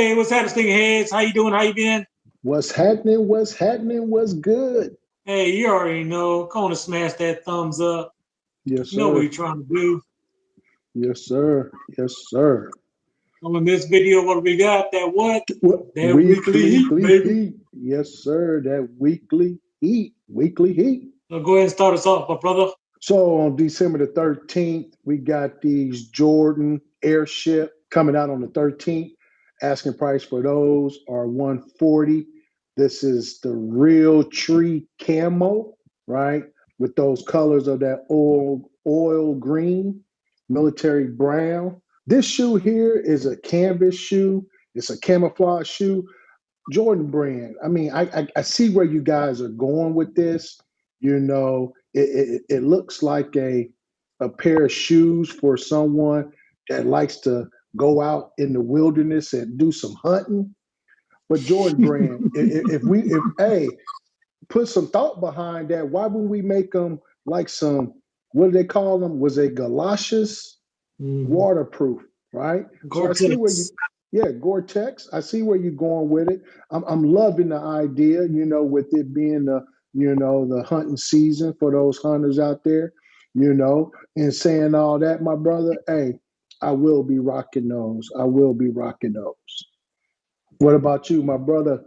Hey, what's happening, Stinking Heads? How you doing? How you been? What's happening? What's happening? What's good? Hey, you already know. Go on and smash that thumbs up. Yes, You know what sir. you're trying to do. Yes, sir. Yes, sir. On this video, what we got? That what? That weekly heat, Weekly baby. heat. Yes, sir. That weekly heat. Weekly heat. So go ahead and start us off, my brother. So on December the 13th, we got these Jordan Airship coming out on the 13th. Asking price for those are 140. This is the real tree camo, right? With those colors of that oil green, military brown. This shoe here is a canvas shoe. It's a camouflage shoe. Jordan brand. I mean, I see where you guys are going with this. You know, it looks like a pair of shoes for someone that likes to go out in the wilderness and do some hunting. But Jordan brand, if hey, put some thought behind that, why wouldn't we make them like some, what do they call them? Was it galoshes? Mm-hmm. Waterproof, right? So I see where you, Gore-Tex. yeah, Gore-Tex. I see where you're going with it. I'm loving the idea, with it being the hunting season for those hunters out there, and saying all that, my brother, hey, I will be rocking those. I will be rocking those. What about you, my brother?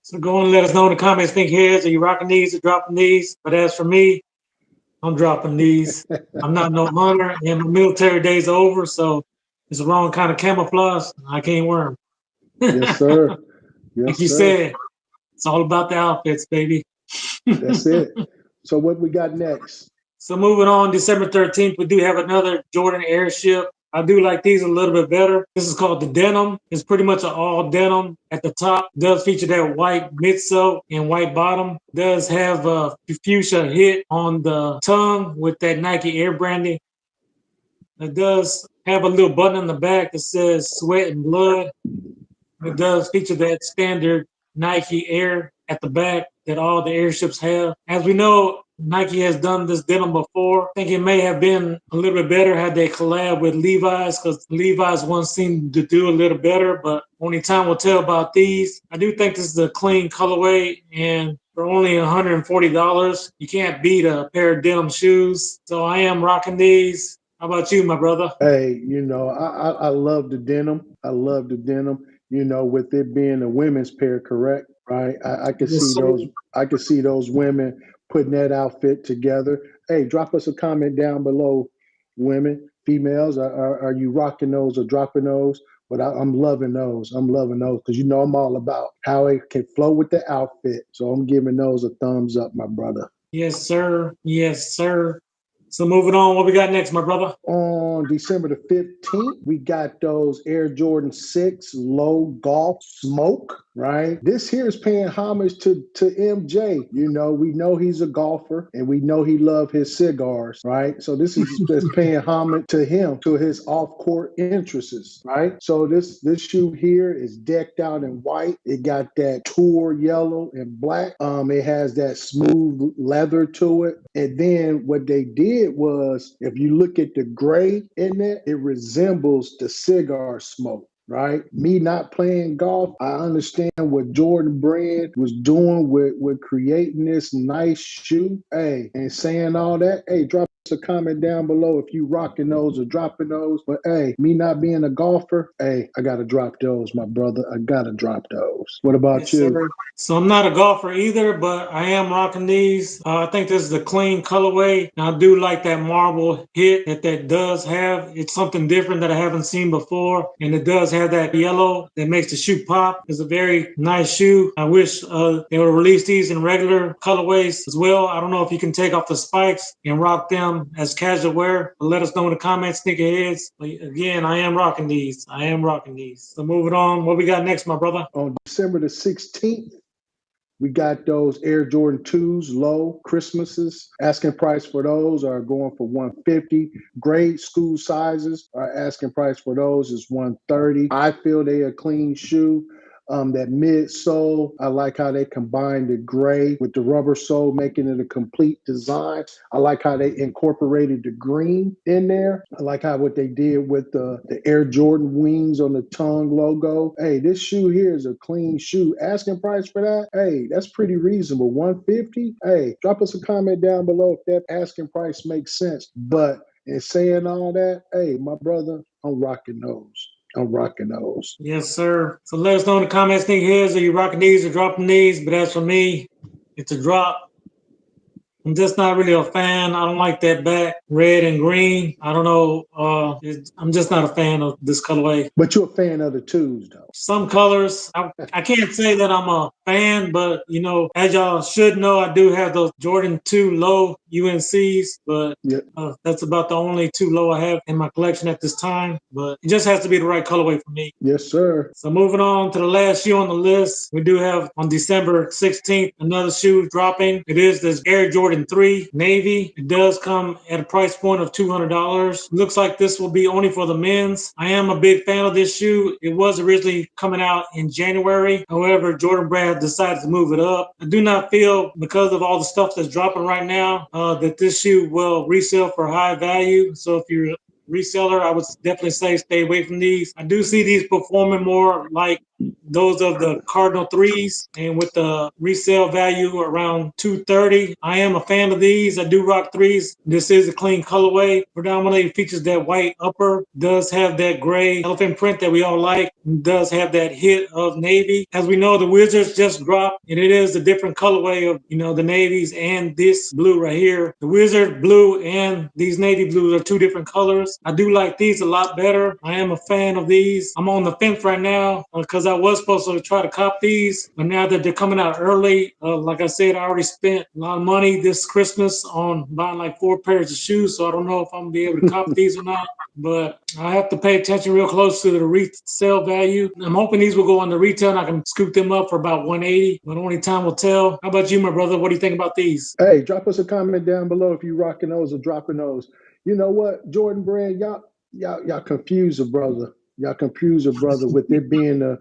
So go and let us know in the comments, Stinking Heads. Are you rocking these or dropping these? But as for me, I'm dropping these. I'm not no hunter, and my military days are over, so it's the wrong kind of camouflage. I can't wear Yes, them. sir. Like Yes, you sir. said, it's all about the outfits, baby. That's it. So what we got next? So moving on, December 13th, we do have another Jordan Airship. I do like these a little bit better. This is called the denim. It's pretty much an all denim at the top. Does feature that white midsole and white bottom. Does have a fuchsia hit on the tongue with that Nike Air branding. It does have a little button on the back that says sweat and blood. It does feature that standard Nike Air at the back that all the airships have. As we know, Nike has done this denim before. I think it may have been a little bit better had they collab with Levi's, because Levi's once seemed to do a little better, but only time will tell about these. I do think this is a clean colorway, and for only $140, you can't beat a pair of denim shoes. So I am rocking these. How about you, my brother? Hey, I love the denim. I love the denim. With it being a women's pair, correct? Right? I could Yes, see sir. those. I could see those women putting that outfit together. Hey, drop us a comment down below, women, females. Are you rocking those or dropping those? But I'm loving those. I'm loving those because I'm all about how it can flow with the outfit. So I'm giving those a thumbs up, my brother. Yes, sir. Yes, sir. So moving on, what we got next, my brother? On December the 15th, we got those Air Jordan 6 Low Golf Smoke, right? This here is paying homage to MJ. We know he's a golfer and we know he loves his cigars, right? So this is just paying homage to him, to his off-court interests, right? So this shoe here is decked out in white. It got that tour yellow and black. It has that smooth leather to it. And then what they did was, if you look at the gray in it, it resembles the cigar smoke. Right? Me not playing golf, I understand what Jordan Brand was doing with creating this nice shoe. Hey, and saying all that. Hey, drop us a comment down below if you rocking those or dropping those. But hey, me not being a golfer, hey, I gotta drop those, my brother. I gotta drop those. What about Yes, you? sir. So I'm not a golfer either, but I am rocking these. I think this is a clean colorway. And I do like that marble hit that does have. It's something different that I haven't seen before. And it does have that yellow that makes the shoe pop. It's a very nice shoe. I wish they would release these in regular colorways as well. I don't know if you can take off the spikes and rock them as casual wear. But let us know in the comments, sneakerheads. But again, I am rocking these. I am rocking these. So moving on, what we got next, my brother? On December the 16th, we got those Air Jordan 2s, low Christmases. Asking price for those are going for 150. Grade school sizes are asking price for those is 130. I feel they a clean shoe. That midsole, I like how they combined the gray with the rubber sole, making it a complete design. I like how they incorporated the green in there. I like how what they did with the Air Jordan wings on the tongue logo. Hey, this shoe here is a clean shoe. Asking price for that, hey, that's pretty reasonable. $150. Hey, drop us a comment down below if that asking price makes sense. But in saying all that, hey, my brother, I'm rocking those. I'm rocking those. Yes, sir. So let us know in the comments, sneakerheads, are you rocking these or dropping these? But as for me, it's a drop. I'm just not really a fan. I don't like that back red and green. I don't know. I'm just not a fan of this colorway. But you're a fan of the twos, though. Some colors, I can't say that I'm a fan, but you know, as y'all should know, I do have those Jordan 2 low UNCs, but that's about the only 2 low I have in my collection at this time. But it just has to be the right colorway for me. Yes, sir. So moving on to the last shoe on the list, we do have on December 16th another shoe dropping. It is this Air Jordan 3 Navy. It does come at a price point of $200. Looks like this will be only for the men's. I am a big fan of this shoe. It was originally coming out in January. However, Jordan Brand decided to move it up. I do not feel, because of all the stuff that's dropping right now, that this shoe will resell for high value. So if you're a reseller, I would definitely say stay away from these. I do see these performing more like those of the Cardinal 3s, and with the resale value around $230. I am a fan of these. I do rock 3s. This is a clean colorway. Predominantly features that white upper, does have that gray elephant print that we all like, does have that hit of navy. As we know, the Wizards just dropped, and it is a different colorway of, you know, the navies and this blue right here. The Wizard blue and these navy blues are 2 different colors. I do like these a lot better. I am a fan of these. I'm on the fence right now because I was supposed to try to cop these, but now that they're coming out early, like I said, I already spent a lot of money this Christmas on buying like 4 pairs of shoes, so I don't know if I'm gonna be able to cop these or not, but I have to pay attention real close to the resale value. I'm hoping these will go on the retail and I can scoop them up for about $180, but only time will tell. How about you, my brother? What do you think about these? Hey, drop us a comment down below if you rocking those or dropping those. You know what, Jordan Brand, y'all confuse a brother. Y'all confuse a brother with it being the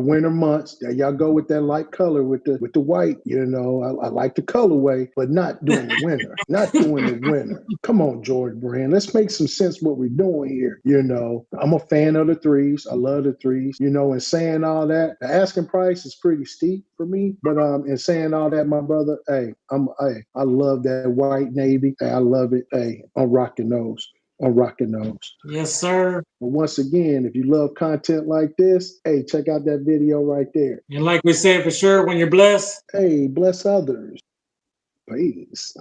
winter months. Y'all go with that light color with the white. You know, I like the colorway, but not during the winter. Not during the winter. Come on, Jordan Brand. Let's make some sense what we're doing here. You know, I'm a fan of the 3s. I love the 3s. You know, and saying all that, the asking price is pretty steep for me. But in saying all that, my brother, I love that white navy. Hey, I love it. Hey, I'm rocking those. I'm rocking those. Yes, sir. But once again, if you love content like this, hey, check out that video right there. And like we said, for sure, when you're blessed, hey, bless others. Peace.